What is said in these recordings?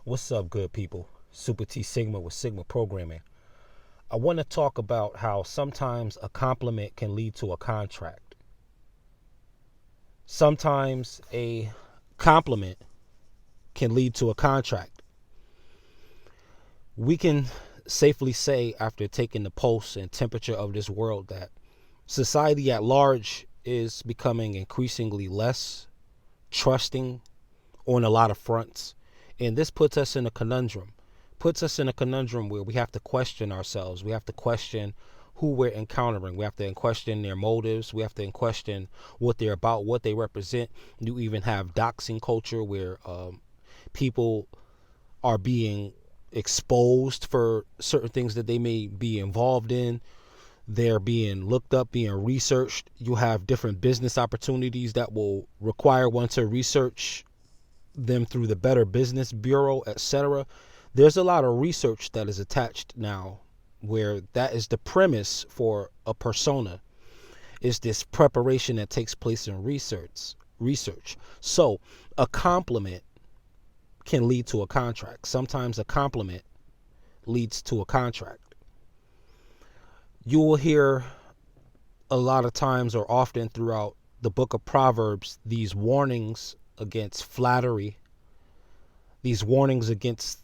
What's up, good people? Super T Sigma with Sigma Programming. I want to talk about how sometimes a compliment can lead to a contract. Sometimes a compliment can lead to a contract. We can safely say, after taking the pulse and temperature of this world, that society at large is becoming increasingly less trusting on a lot of fronts. And this puts us in a conundrum. Where we have to question ourselves. We have to question who we're encountering. We have to question their motives. We have to question what they're about, what they represent. You even have doxing culture where people are being exposed for certain things that they may be involved in. They're being looked up, being researched. You have different business opportunities that will require one to research them through the Better Business Bureau, etc. There's a lot of research that is attached now where that is the premise for a persona. Is this preparation that takes place in research. So a compliment can lead to a contract. Sometimes a compliment leads to a contract. You will hear a lot of times or often throughout the book of Proverbs these warnings against flattery, these warnings against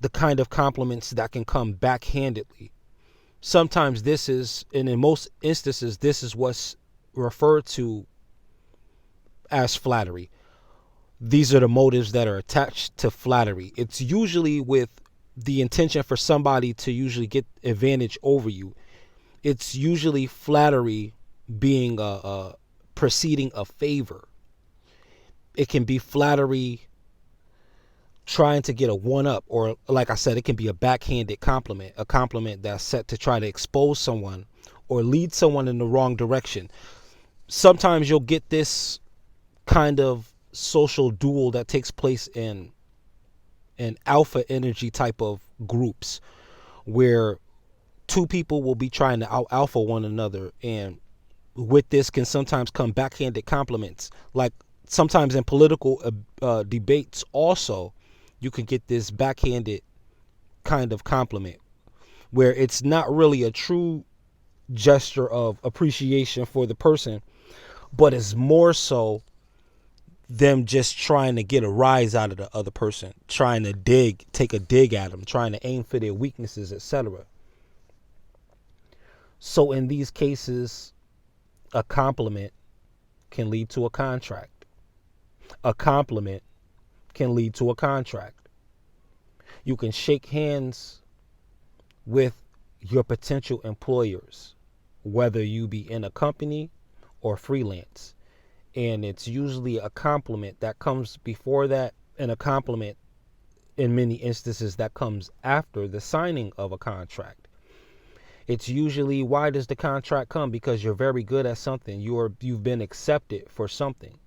the kind of compliments that can come backhandedly. Sometimes this is, and in most instances, this is what's referred to as flattery. These are the motives that are attached to flattery. It's usually with the intention for somebody to usually get advantage over you. It's usually flattery being preceding a favor. It can be flattery trying to get a one-up, or like I said, it can be a backhanded compliment, a compliment that's set to try to expose someone or lead someone in the wrong direction. Sometimes you'll get this kind of social duel that takes place in alpha energy type of groups where two people will be trying to out alpha one another, and with this can sometimes come backhanded compliments. Like sometimes in political debates also, you can get this backhanded kind of compliment where it's not really a true gesture of appreciation for the person, but it's more so them just trying to get a rise out of the other person, trying to take a dig at them, trying to aim for their weaknesses, etc. So in these cases, a compliment can lead to a contract. A compliment can lead to a contract. You can shake hands with your potential employers, whether you be in a company or freelance. And it's usually a compliment that comes before that, and a compliment in many instances that comes after the signing of a contract. It's usually, why does the contract come? Because you're very good at something. You've been accepted for something.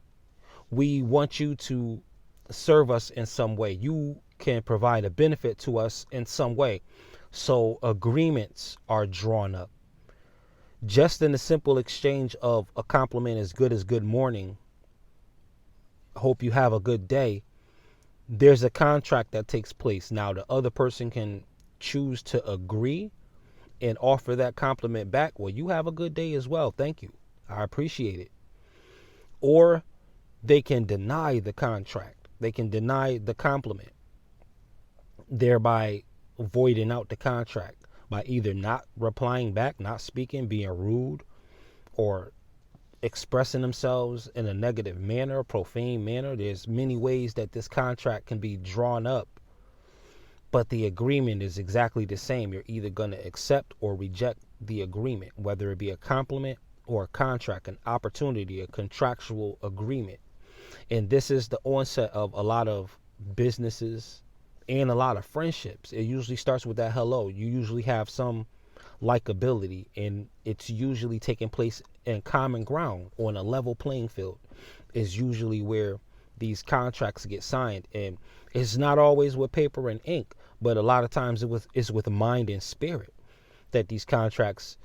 We want you to serve us in some way. You can provide a benefit to us in some way. So agreements are drawn up. Just in the simple exchange of a compliment as good morning, hope you have a good day, there's a contract that takes place. Now the other person can choose to agree and offer that compliment back. Well, you have a good day as well. Thank you. I appreciate it. Or they can deny the contract. They can deny the compliment, thereby voiding out the contract by either not replying back, not speaking, being rude, or expressing themselves in a negative manner, profane manner. There's many ways that this contract can be drawn up, but the agreement is exactly the same. You're either going to accept or reject the agreement, whether it be a compliment or a contract, an opportunity, a contractual agreement. And this is the onset of a lot of businesses and a lot of friendships. It usually starts with that hello. You usually have some likability, and it's usually taking place in common ground on a level playing field is usually where these contracts get signed. And it's not always with paper and ink, but a lot of times it's with mind and spirit that these contracts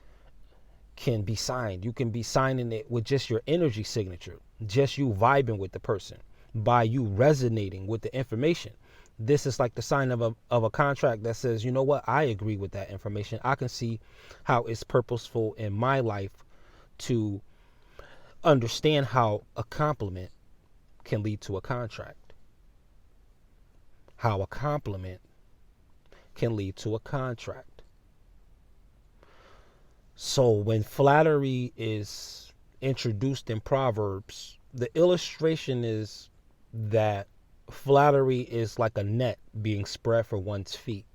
can be signed. You can be signing it with just your energy signature, just you vibing with the person, by you resonating with the information. This is like the sign of a contract that says, you know what, I agree with that information. I can see how it's purposeful in my life to understand how a compliment can lead to a contract. How a compliment can lead to a contract. So when flattery is introduced in Proverbs, the illustration is that flattery is like a net being spread for one's feet.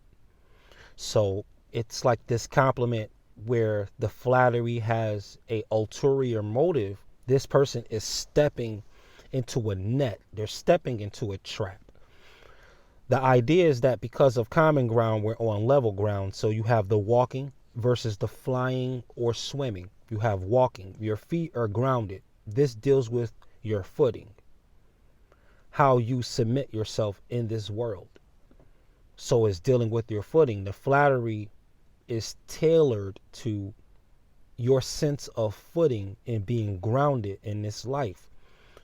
So it's like this compliment where the flattery has a ulterior motive. This person is stepping into a net. They're stepping into a trap. The idea is that because of common ground, we're on level ground. So you have the walking versus the flying or swimming. You have walking. Your feet are grounded. This deals with your footing, how you submit yourself in this world. So it's dealing with your footing. The flattery is tailored to your sense of footing and being grounded in this life.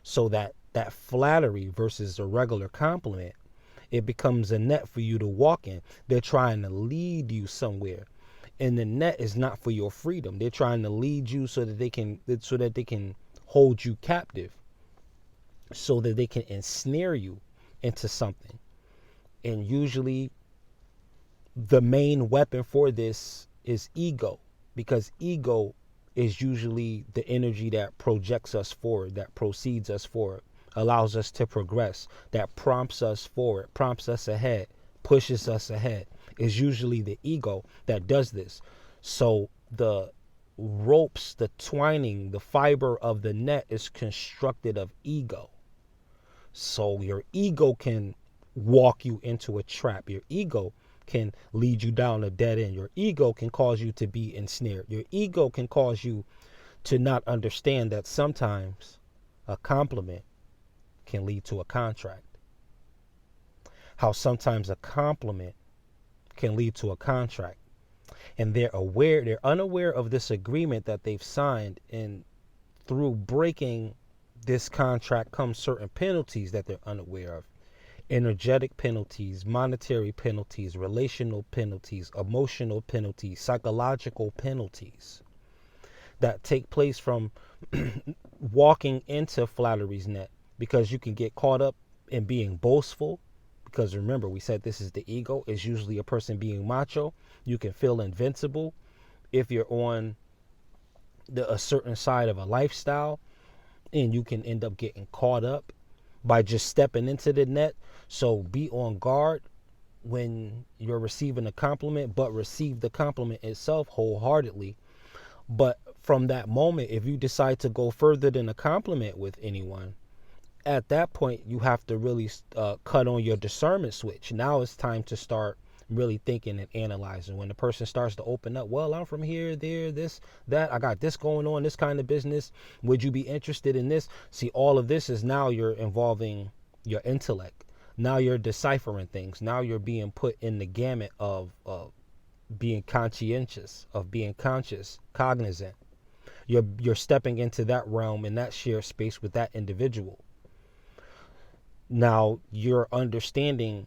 So that flattery versus a regular compliment, it becomes a net for you to walk in. They're trying to lead you somewhere. And the net is not for your freedom. They're trying to lead you so that they can hold you captive, so that they can ensnare you into something. And usually the main weapon for this is ego, because ego is usually the energy that projects us forward, that proceeds us forward, allows us to progress, that prompts us forward, prompts us ahead, pushes us ahead. Is usually the ego that does this. So the ropes, the twining, the fiber of the net is constructed of ego. So your ego can walk you into a trap. Your ego can lead you down a dead end. Your ego can cause you to be ensnared. Your ego can cause you to not understand that sometimes a compliment can lead to a contract. How sometimes a compliment can lead to a contract. And they're unaware of this agreement that they've signed, and through breaking this contract comes certain penalties that they're unaware of. Energetic penalties, monetary penalties, relational penalties, emotional penalties, psychological penalties that take place from walking into flattery's net, because you can get caught up in being boastful. Because remember, we said this is the ego. It's usually a person being macho. You can feel invincible if you're on a certain side of a lifestyle, and you can end up getting caught up by just stepping into the net. So be on guard when you're receiving a compliment, but receive the compliment itself wholeheartedly. But from that moment, if you decide to go further than a compliment with anyone, at that point, you have to really cut on your discernment switch. Now it's time to start really thinking and analyzing. When the person starts to open up, well, I'm from here, there, this, that, I got this going on, this kind of business. Would you be interested in this? See, all of this is now you're involving your intellect. Now you're deciphering things. Now you're being put in the gamut of being conscientious, of being conscious, cognizant. You're stepping into that realm and that shared space with that individual. Now, your understanding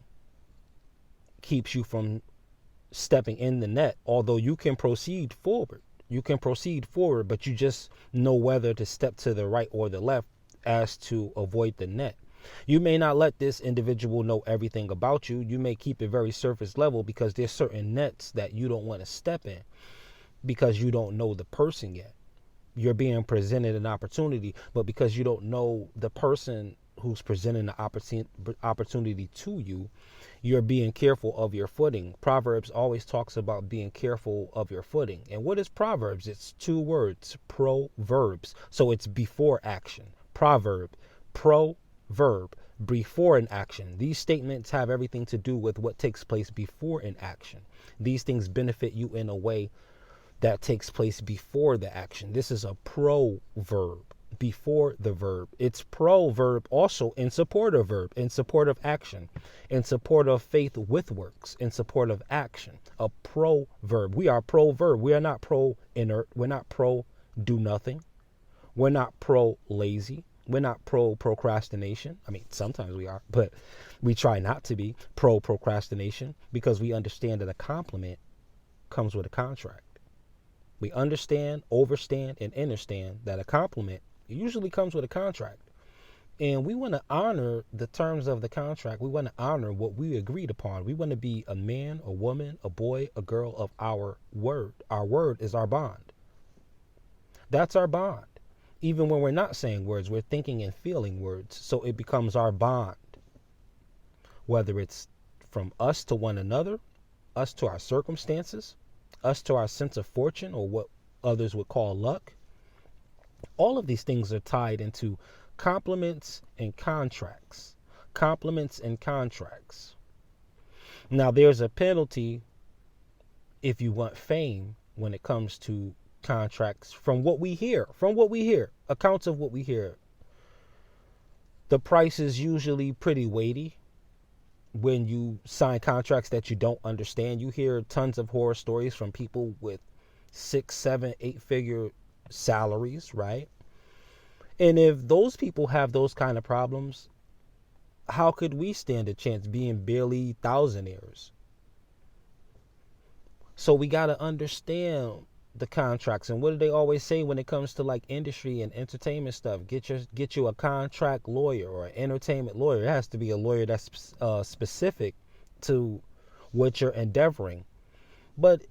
keeps you from stepping in the net, although you can proceed forward. You can proceed forward, but you just know whether to step to the right or the left as to avoid the net. You may not let this individual know everything about you. You may keep it very surface level, because there's certain nets that you don't want to step in because you don't know the person yet. You're being presented an opportunity, but because you don't know the person who's presenting the opportunity to you, you're being careful of your footing. Proverbs always talks about being careful of your footing. And what is Proverbs? It's two words, proverbs. So it's before action. Proverb, proverb, before an action. These statements have everything to do with what takes place before an action. These things benefit you in a way that takes place before the action. This is a proverb. Before the verb. It's proverb also in support of verb, in support of action, in support of faith with works, in support of action. A proverb. We are proverb. We are not pro inert. We're not pro do nothing. We're not pro lazy. We're not pro procrastination. I mean, sometimes we are, but we try not to be pro procrastination because we understand that a compliment comes with a contract. We understand, overstand, and understand that a compliment usually comes with a contract. And we want to honor the terms of the contract. We want to honor what we agreed upon. We want to be a man, a woman, a boy, a girl of our word. Our word is our bond. That's our bond. Even when we're not saying words, we're thinking and feeling words. So it becomes our bond. Whether it's from us to one another, us to our circumstances, us to our sense of fortune, or what others would call luck. All of these things are tied into compliments and contracts. Compliments and contracts. Now, there's a penalty if you want fame when it comes to contracts. From what we hear, accounts of what we hear, the price is usually pretty weighty when you sign contracts that you don't understand. You hear tons of horror stories from people with 6, 7, 8-figure salaries, right? And if those people have those kind of problems, how could we stand a chance being barely thousandaires? So we got to understand the contracts. And what do they always say when it comes to like industry and entertainment stuff? Get you a contract lawyer or an entertainment lawyer. It has to be a lawyer that's specific to what you're endeavoring. But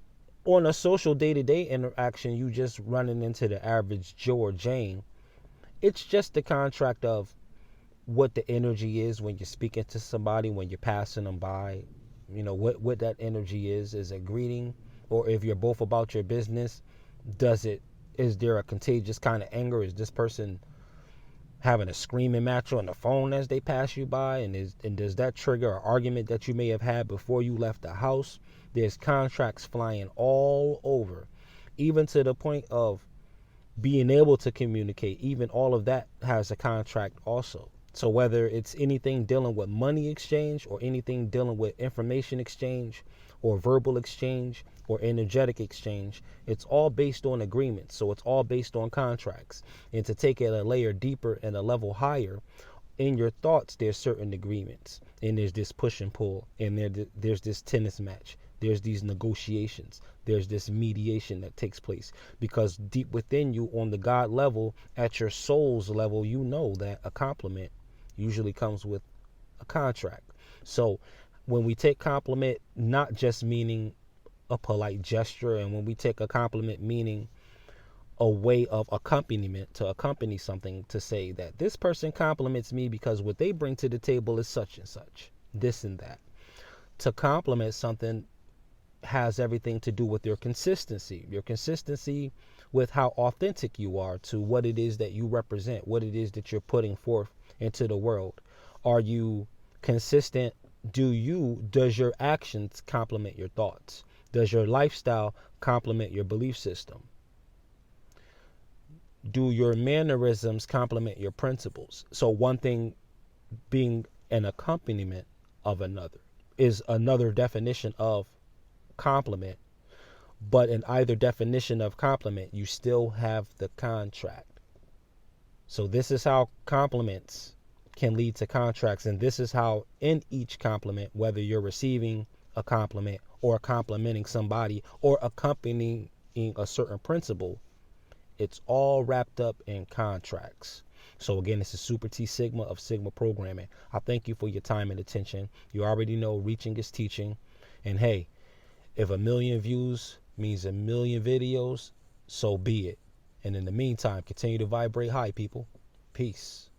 on a social day-to-day interaction, you just running into the average Joe or Jane. It's just the contract of what the energy is when you're speaking to somebody, when you're passing them by. You know, what that energy is. Is it greeting? Or if you're both about your business, is there a contagious kind of anger? Is this person having a screaming match on the phone as they pass you by? And does that trigger an argument that you may have had before you left the house? There's contracts flying all over, even to the point of being able to communicate. Even all of that has a contract also. So whether it's anything dealing with money exchange or anything dealing with information exchange or verbal exchange or energetic exchange, it's all based on agreements. So it's all based on contracts. And to take it a layer deeper and a level higher, in your thoughts, there's certain agreements. And there's this push and pull. And there's this tennis match. There's these negotiations. There's this mediation that takes place. Because deep within you, on the God level, at your soul's level, you know that a compliment usually comes with a contract. So when we take compliment, not just meaning a polite gesture, and when we take a compliment meaning a way of accompaniment to accompany something, to say that this person compliments me because what they bring to the table is such and such, this and that. To compliment something has everything to do with your consistency with how authentic you are to what it is that you represent, what it is that you're putting forth into the world. Are you consistent? Does your actions complement your thoughts? Does your lifestyle complement your belief system? Do your mannerisms complement your principles? So one thing being an accompaniment of another is another definition of compliment. But in either definition of compliment, you still have the contract. So this is how compliments can lead to contracts. And this is how in each compliment, whether you're receiving a compliment or complimenting somebody or accompanying a certain principle, it's all wrapped up in contracts. So again, this is Super T Sigma of Sigma Programming. I thank you for your time and attention. You already know reaching is teaching. And hey, if 1 million views means 1 million videos, so be it. And in the meantime, continue to vibrate high, people. Peace.